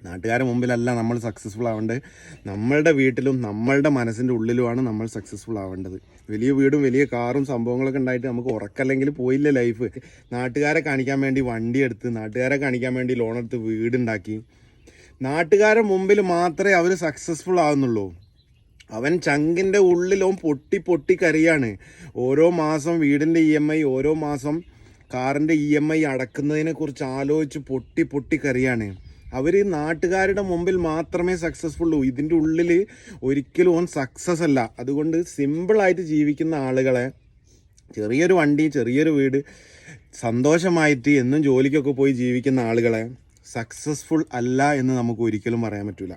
നാട്ടുകാരുടെ മുമ്പിലല്ല നമ്മൾ സക്സസ്ഫുൾ ആവേണ്ടത്. നമ്മളുടെ വീട്ടിലും നമ്മളുടെ മനസ്സിൻ്റെ ഉള്ളിലുമാണ് നമ്മൾ സക്സസ്ഫുൾ ആവേണ്ടത്. വലിയ വീടും വലിയ കാറും സംഭവങ്ങളൊക്കെ ഉണ്ടായിട്ട് നമുക്ക് ഉറക്കല്ലെങ്കിൽ പോയില്ല ലൈഫ്. നാട്ടുകാരെ കാണിക്കാൻ വേണ്ടി വണ്ടി എടുത്ത്, നാട്ടുകാരെ കാണിക്കാൻ വേണ്ടി ലോൺ എടുത്ത് വീടുണ്ടാക്കി, നാട്ടുകാരുടെ മുമ്പിൽ മാത്രമേ അവർ സക്സസ്ഫുൾ ആവുന്നുള്ളൂ. അവൻ ചങ്കിൻ്റെ ഉള്ളിലും പൊട്ടി പൊട്ടി കരയാണ്. ഓരോ മാസം വീടിൻ്റെ EMI, ഓരോ മാസം കാറിൻ്റെ EMI അടക്കുന്നതിനെ കുറിച്ച് ആലോചിച്ച് പൊട്ടി പൊട്ടി കരയാണ്. അവർ നാട്ടുകാരുടെ മുമ്പിൽ മാത്രമേ സക്സസ്ഫുള്ളൂ. ഇതിൻ്റെ ഉള്ളിൽ ഒരിക്കലും ഓൻ സക്സസ് അല്ല. അതുകൊണ്ട് സിമ്പിളായിട്ട് ജീവിക്കുന്ന ആളുകളെ, ചെറിയൊരു വണ്ടി, ചെറിയൊരു വീട്, സന്തോഷമായിട്ട് എന്നും ജോലിക്കൊക്കെ പോയി ജീവിക്കുന്ന ആളുകളെ സക്സസ്ഫുൾ അല്ല എന്ന് നമുക്ക് ഒരിക്കലും പറയാൻ പറ്റില്ല.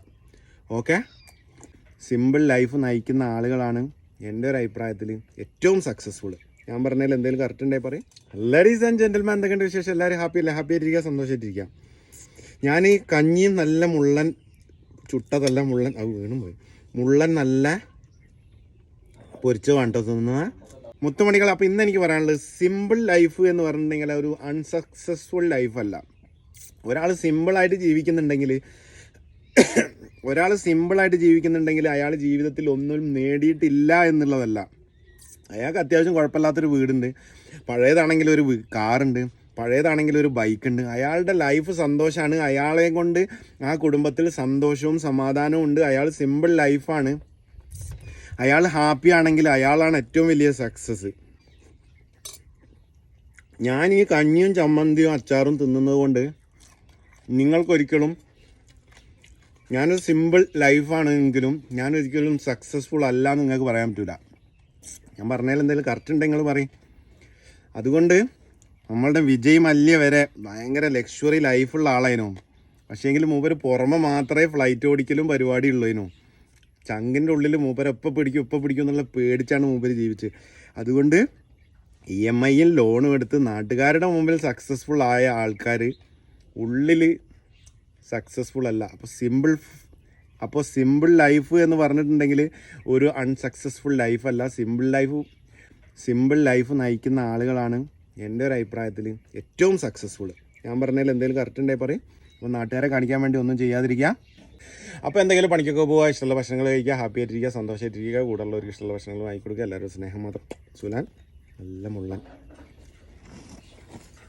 ഓക്കെ, സിമ്പിൾ ലൈഫ് നയിക്കുന്ന ആളുകളാണ് എൻ്റെ ഒരു അഭിപ്രായത്തിൽ ഏറ്റവും സക്സസ്ഫുൾ. ഞാൻ പറഞ്ഞതിൽ എന്തെങ്കിലും കറക്റ്റ് ഉണ്ടായി പറയും. ലേഡീസ് ആൻഡ് ജെന്റിൽമാൻ, എന്തൊക്കെയുണ്ട് വിശേഷം? എല്ലാവരും ഹാപ്പി അല്ലേ? ഹാപ്പി ആയിട്ടിരിക്കുക, സന്തോഷമായിട്ടിരിക്കുക. ഞാൻ ഈ കഞ്ഞിയും നല്ല മുള്ളൻ ചുട്ടതല്ല, മുള്ളൻ അത് വീണും പോയി, മുള്ളൻ നല്ല പൊരിച്ച് വേണ്ട തിന്നുന്ന മുത്തുമണികൾ. അപ്പോൾ ഇന്ന് എനിക്ക് പറയാനുള്ളത്, സിമ്പിൾ ലൈഫ് എന്ന് പറഞ്ഞിട്ടുണ്ടെങ്കിൽ ഒരു അൺസക്സസ്ഫുൾ ലൈഫല്ല. ഒരാൾ സിമ്പിളായിട്ട് ജീവിക്കുന്നുണ്ടെങ്കിൽ അയാൾ ജീവിതത്തിൽ ഒന്നും നേടിയിട്ടില്ല എന്നുള്ളതല്ല. അയാൾക്ക് അത്യാവശ്യം കുഴപ്പമില്ലാത്തൊരു വീടുണ്ട്, പഴയതാണെങ്കിൽ ഒരു കാറുണ്ട്, പഴയതാണെങ്കിൽ ഒരു ബൈക്കുണ്ട്. അയാളുടെ ലൈഫ് സന്തോഷമാണ്. അയാളെ കൊണ്ട് ആ കുടുംബത്തിൽ സന്തോഷവും സമാധാനവും ഉണ്ട്. അയാൾ സിമ്പിൾ ലൈഫാണ്. അയാൾ ഹാപ്പി ആണെങ്കിൽ അയാളാണ് ഏറ്റവും വലിയ സക്സസ്. ഞാൻ ഈ കഞ്ഞിയും ചമ്മന്തിയും അച്ചാറും തിന്നുന്നത് കൊണ്ട് നിങ്ങൾക്കൊരിക്കലും, ഞാനൊരു സിമ്പിൾ ലൈഫാണെങ്കിലും ഞാനൊരിക്കലും സക്സസ്ഫുൾ അല്ല എന്ന് നിങ്ങൾക്ക് പറയാൻ പറ്റില്ല. ഞാൻ പറഞ്ഞാൽ എന്തെങ്കിലും കറക്റ്റ് ഉണ്ടെങ്കിൽ പറയും. അതുകൊണ്ട് നമ്മളുടെ വിജയ് മല്യ വരെ ഭയങ്കര ലക്ഷറി ലൈഫുള്ള ആളായിരുന്നു. പക്ഷേങ്കിലും മൂപ്പര് പുറമെ മാത്രമേ ഫ്ലൈറ്റ് ഓടിക്കലും പരിപാടി ഉള്ളതിനു. ചങ്കിൻ്റെ ഉള്ളിൽ മൂപ്പര് എപ്പോൾ പിടിക്കും എന്നുള്ള പേടിച്ചാണ് മൂപ്പര് ജീവിച്ചത്. അതുകൊണ്ട് EMIയും ലോണും എടുത്ത് നാട്ടുകാരുടെ മുമ്പിൽ സക്സസ്ഫുൾ ആയ ആൾക്കാർ ഉള്ളിൽ സക്സസ്ഫുൾ അല്ല. അപ്പോൾ സിമ്പിൾ ലൈഫ് എന്ന് പറഞ്ഞിട്ടുണ്ടെങ്കിൽ ഒരു അൺസക്സസ്ഫുൾ ലൈഫല്ല. സിമ്പിൾ ലൈഫ് നയിക്കുന്ന ആളുകളാണ് എൻ്റെ ഒരു അഭിപ്രായത്തിൽ ഏറ്റവും സക്സസ്ഫുൾ. ഞാൻ പറഞ്ഞതിൽ എന്തെങ്കിലും കറക്റ്റ് ഉണ്ടായി പറയും. അപ്പോൾ നാട്ടുകാരെ കാണിക്കാൻ വേണ്ടി ഒന്നും ചെയ്യാതിരിക്കുക. അപ്പോൾ എന്തെങ്കിലും പണിക്കൊക്കെ പോവുക, ഇഷ്ടമുള്ള ഭക്ഷണങ്ങൾ കഴിക്കുക, ഹാപ്പി ആയിട്ടിരിക്കുക, സന്തോഷമായിട്ടിരിക്കുക, കൂടുതലുള്ളവർക്ക് ഇഷ്ടമുള്ള ഭക്ഷണങ്ങൾ വാങ്ങിക്കൊടുക്കുക. എല്ലാവരും സ്നേഹം മാത്രം. സുലാൻ നല്ല മുള്ളൻ.